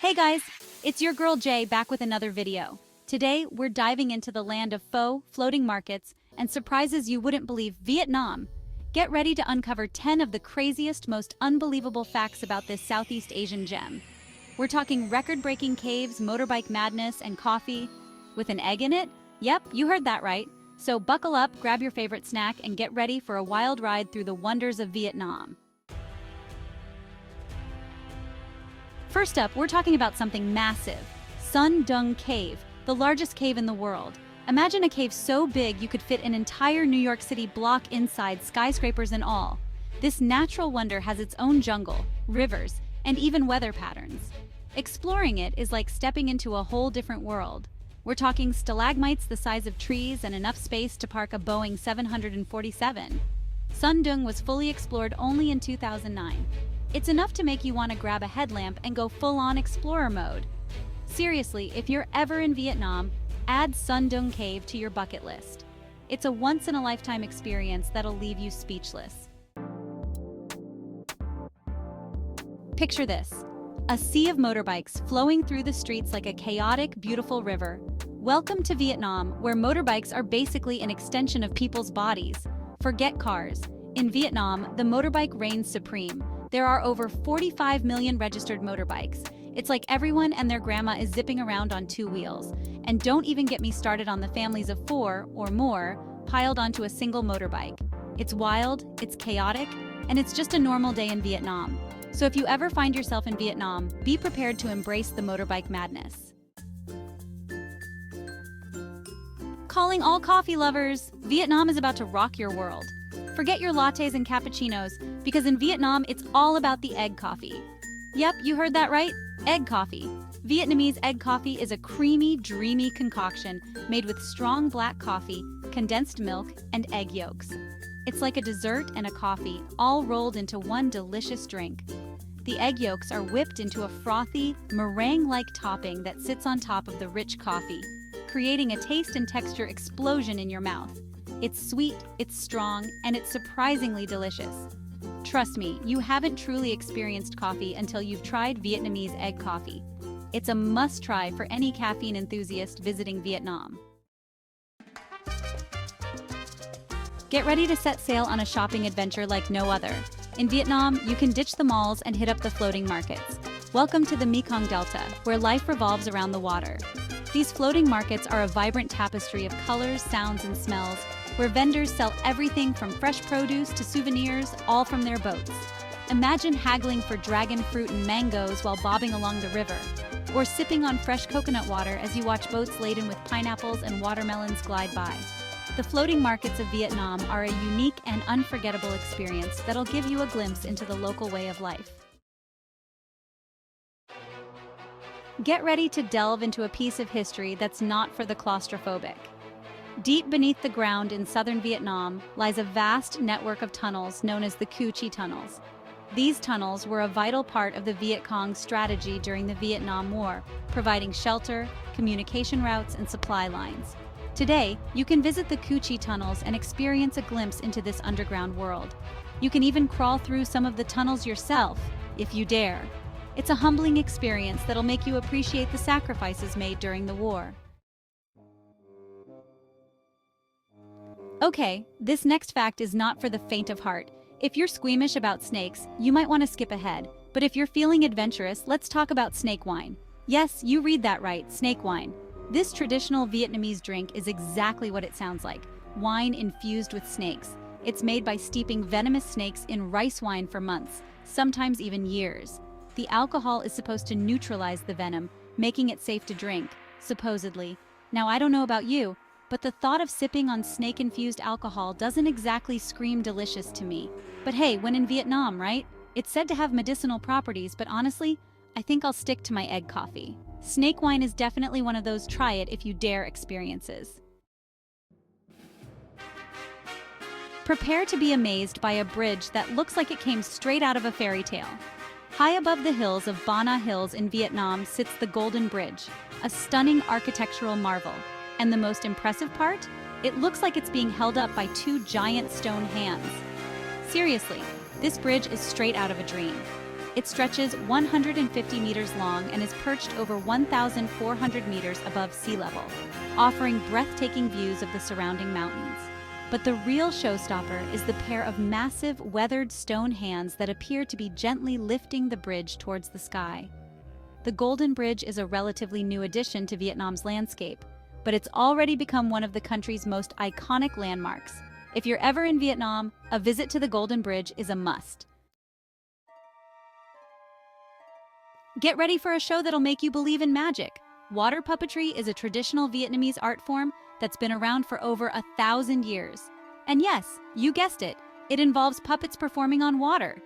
Hey guys, it's your girl Jay back with another video. Today, we're diving into the land of pho, floating markets, and surprises you wouldn't believe, Vietnam. Get ready to uncover 10 of the craziest, most unbelievable facts about this Southeast Asian gem. We're talking record-breaking caves, motorbike madness, and coffee with an egg in it? Yep, you heard that right. So buckle up, grab your favorite snack, and get ready for a wild ride through the wonders of Vietnam. First up, we're talking about something massive. Son Doong Cave, the largest cave in the world. Imagine a cave so big you could fit an entire New York City block inside, skyscrapers and all. This natural wonder has its own jungle, rivers, and even weather patterns. Exploring it is like stepping into a whole different world. We're talking stalagmites the size of trees and enough space to park a Boeing 747. Son Doong was fully explored only in 2009. It's enough to make you want to grab a headlamp and go full-on explorer mode. Seriously, if you're ever in Vietnam, add Son Doong Cave to your bucket list. It's a once-in-a-lifetime experience that'll leave you speechless. Picture this: a sea of motorbikes flowing through the streets like a chaotic, beautiful river. Welcome to Vietnam, where motorbikes are basically an extension of people's bodies. Forget cars. In Vietnam, the motorbike reigns supreme. There are over 45 million registered motorbikes. It's like everyone and their grandma is zipping around on two wheels. And don't even get me started on the families of 4 or more piled onto a single motorbike. It's wild, it's chaotic, and it's just a normal day in Vietnam. So if you ever find yourself in Vietnam, be prepared to embrace the motorbike madness. Calling all coffee lovers, Vietnam is about to rock your world. Forget your lattes and cappuccinos, because in Vietnam, it's all about the egg coffee. Yep, you heard that right, egg coffee. Vietnamese egg coffee is a creamy, dreamy concoction made with strong black coffee, condensed milk, and egg yolks. It's like a dessert and a coffee, all rolled into one delicious drink. The egg yolks are whipped into a frothy, meringue-like topping that sits on top of the rich coffee, creating a taste and texture explosion in your mouth. It's sweet, it's strong, and it's surprisingly delicious. Trust me, you haven't truly experienced coffee until you've tried Vietnamese egg coffee. It's a must-try for any caffeine enthusiast visiting Vietnam. Get ready to set sail on a shopping adventure like no other. In Vietnam, you can ditch the malls and hit up the floating markets. Welcome to the Mekong Delta, where life revolves around the water. These floating markets are a vibrant tapestry of colors, sounds, and smells, where vendors sell everything from fresh produce to souvenirs, all from their boats. Imagine haggling for dragon fruit and mangoes while bobbing along the river, or sipping on fresh coconut water as you watch boats laden with pineapples and watermelons glide by. The floating markets of Vietnam are a unique and unforgettable experience that'll give you a glimpse into the local way of life. Get ready to delve into a piece of history that's not for the claustrophobic. Deep beneath the ground in southern Vietnam lies a vast network of tunnels known as the Cu Chi tunnels. These tunnels were a vital part of the Viet Cong's strategy during the Vietnam War, providing shelter, communication routes, and supply lines. Today, you can visit the Cu Chi tunnels and experience a glimpse into this underground world. You can even crawl through some of the tunnels yourself, if you dare. It's a humbling experience that'll make you appreciate the sacrifices made during the war. Okay, this next fact is not for the faint of heart. If you're squeamish about snakes, you might want to skip ahead. But if you're feeling adventurous, let's talk about snake wine. Yes, you read that right, snake wine. This traditional Vietnamese drink is exactly what it sounds like: wine infused with snakes. It's made by steeping venomous snakes in rice wine for months, sometimes even years. The alcohol is supposed to neutralize the venom, making it safe to drink, supposedly. Now, I don't know about you, but the thought of sipping on snake-infused alcohol doesn't exactly scream delicious to me. But hey, when in Vietnam, right? It's said to have medicinal properties, but honestly, I think I'll stick to my egg coffee. Snake wine is definitely one of those try it if you dare experiences. Prepare to be amazed by a bridge that looks like it came straight out of a fairy tale. High above the hills of Ba Na Hills in Vietnam sits the Golden Bridge, a stunning architectural marvel. And the most impressive part? It looks like it's being held up by two giant stone hands. Seriously, this bridge is straight out of a dream. It stretches 150 meters long and is perched over 1,400 meters above sea level, offering breathtaking views of the surrounding mountains. But the real showstopper is the pair of massive, weathered stone hands that appear to be gently lifting the bridge towards the sky. The Golden Bridge is a relatively new addition to Vietnam's landscape, but it's already become one of the country's most iconic landmarks. If you're ever in Vietnam, a visit to the Golden Bridge is a must. Get ready for a show that'll make you believe in magic. Water puppetry is a traditional Vietnamese art form that's been around for over 1,000 years. And yes, you guessed it, it involves puppets performing on water.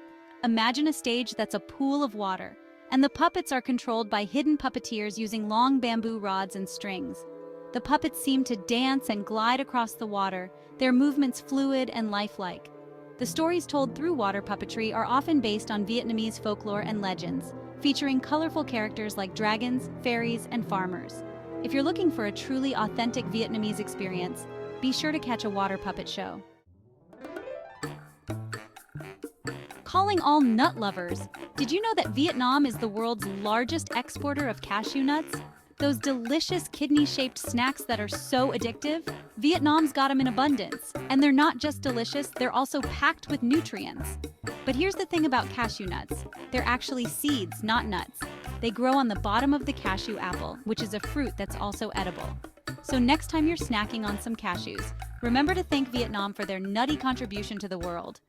Imagine a stage that's a pool of water, and the puppets are controlled by hidden puppeteers using long bamboo rods and strings. The puppets seem to dance and glide across the water, their movements fluid and lifelike. The stories told through water puppetry are often based on Vietnamese folklore and legends, featuring colorful characters like dragons, fairies, and farmers. If you're looking for a truly authentic Vietnamese experience, be sure to catch a water puppet show. Calling all nut lovers, did you know that Vietnam is the world's largest exporter of cashew nuts? Those delicious kidney-shaped snacks that are so addictive? Vietnam's got them in abundance. And they're not just delicious, they're also packed with nutrients. But here's the thing about cashew nuts. They're actually seeds, not nuts. They grow on the bottom of the cashew apple, which is a fruit that's also edible. So next time you're snacking on some cashews, remember to thank Vietnam for their nutty contribution to the world.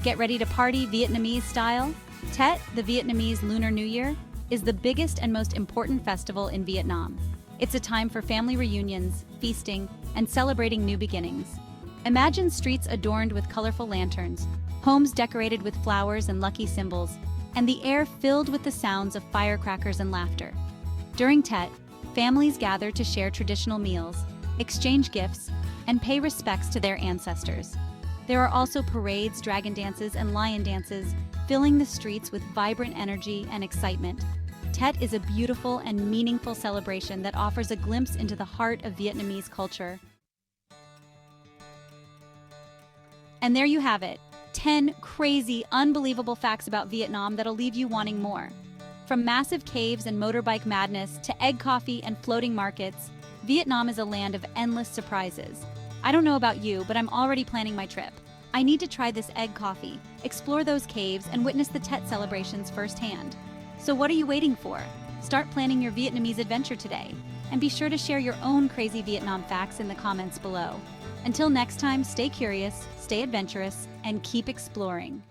Get ready to party Vietnamese style? Tet, the Vietnamese Lunar New Year, is the biggest and most important festival in Vietnam. It's a time for family reunions, feasting, and celebrating new beginnings. Imagine streets adorned with colorful lanterns, homes decorated with flowers and lucky symbols, and the air filled with the sounds of firecrackers and laughter. During Tet, families gather to share traditional meals, exchange gifts, and pay respects to their ancestors. There are also parades, dragon dances, and lion dances, filling the streets with vibrant energy and excitement. Tet is a beautiful and meaningful celebration that offers a glimpse into the heart of Vietnamese culture. And there you have it, 10 crazy, unbelievable facts about Vietnam that'll leave you wanting more. From massive caves and motorbike madness to egg coffee and floating markets, Vietnam is a land of endless surprises. I don't know about you, but I'm already planning my trip. I need to try this egg coffee, explore those caves, and witness the Tet celebrations firsthand. So what are you waiting for? Start planning your Vietnamese adventure today, and be sure to share your own crazy Vietnam facts in the comments below. Until next time, stay curious, stay adventurous, and keep exploring.